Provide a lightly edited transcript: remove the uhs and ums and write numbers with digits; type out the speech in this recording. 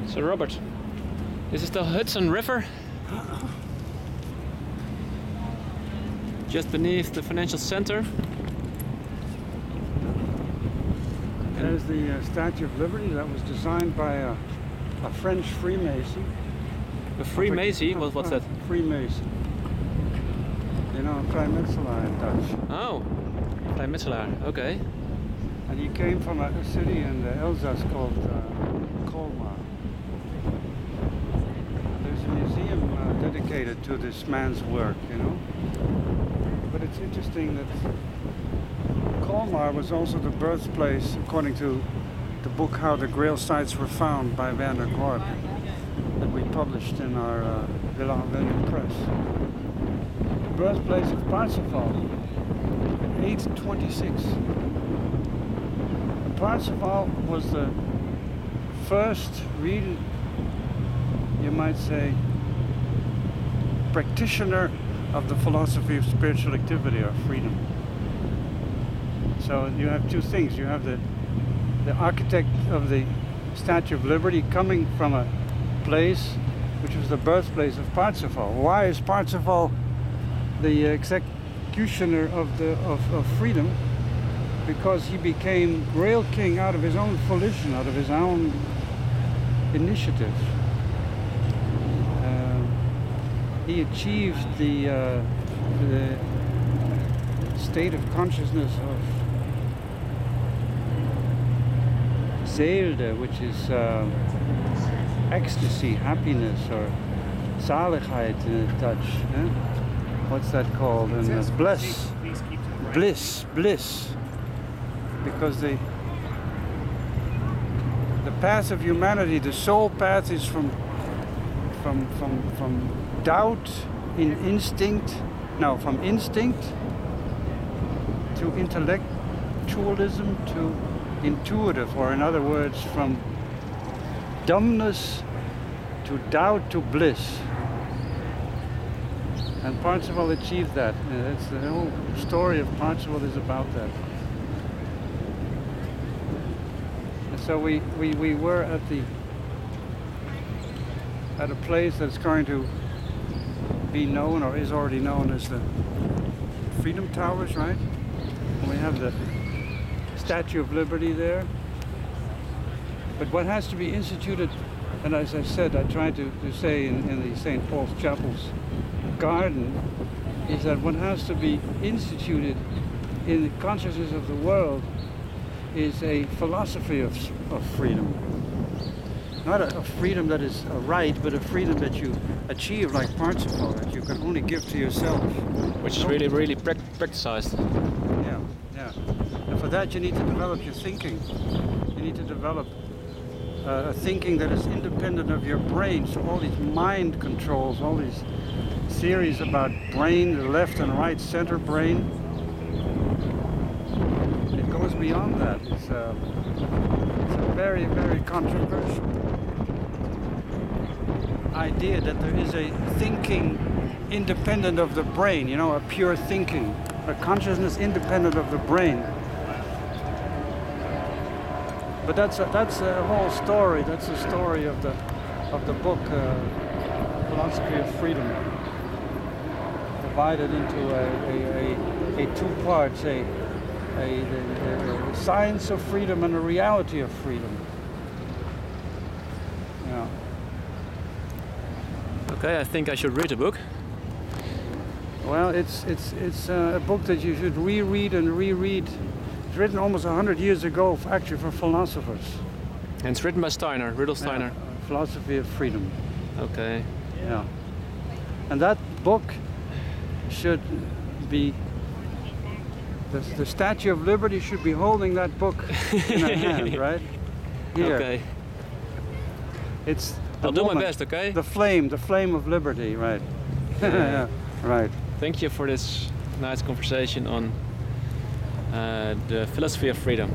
So Robert, this is the Hudson River, just beneath the financial center. There's the Statue of Liberty that was designed by a French Freemason. A Freemason? What's that? Freemason. You know, Vrijmetselaar in Dutch. Oh, Vrijmetselaar, okay. And he came from a city in the Elsass called Colmar. There's a museum dedicated to this man's work, you know. But it's interesting that Colmar was also the birthplace, according to the book How the Grail Sites Were Found by Werner Gorb, that we published in our Villa Press. The birthplace of Parsifal, 826. Parsifal was the first real, you might say, practitioner of the philosophy of spiritual activity or freedom. So you have two things. You have the architect of the Statue of Liberty coming from a place which was the birthplace of Parsifal. Why is Parsifal the executioner of freedom? Because he became Grail King out of his own volition, out of his own initiative. He achieved the state of consciousness of Seelde, which is ecstasy, happiness, or zaligheid in Dutch. Eh? What's that called? And bliss. Because the path of humanity, the soul path, is from doubt in instinct, from instinct to intellectualism to intuitive, or in other words, from dumbness to doubt to bliss. And Parsifal achieved that. It's the whole story of Parsifal is about that. So we were at a place that's going to be known, or is already known, as the Freedom Towers, right? And we have the Statue of Liberty there. But what has to be instituted, and as I said, I tried to say in the St. Paul's Chapel's garden, is that what has to be instituted in the consciousness of the world is a philosophy of freedom. Not a freedom that is a right, but a freedom that you achieve, like Parsifal, that you can only give to yourself. Which is really practicized. Yeah. And for that you need to develop your thinking. You need to develop a thinking that is independent of your brain. So all these mind controls, all these theories about brain, the left and right center brain, it goes beyond that. It's a very, very controversial idea that there is a thinking independent of the brain, you know, a pure thinking, a consciousness independent of the brain. But that's a whole story. That's the story of the book Philosophy of Freedom, divided into a two parts, the science of freedom and the reality of freedom. Yeah. Okay, I think I should read the book. Well, it's a book that you should reread and reread. It's written almost 100 years ago, actually, for philosophers. And it's written by Steiner, Rudolf Steiner. Yeah, Philosophy of Freedom. Okay. Yeah. And that book should be, the Statue of Liberty should be holding that book in her hand, right? Here. Okay. It's I'll do my best, okay? The flame of liberty, right? Yeah, right. Thank you for this nice conversation on the philosophy of freedom.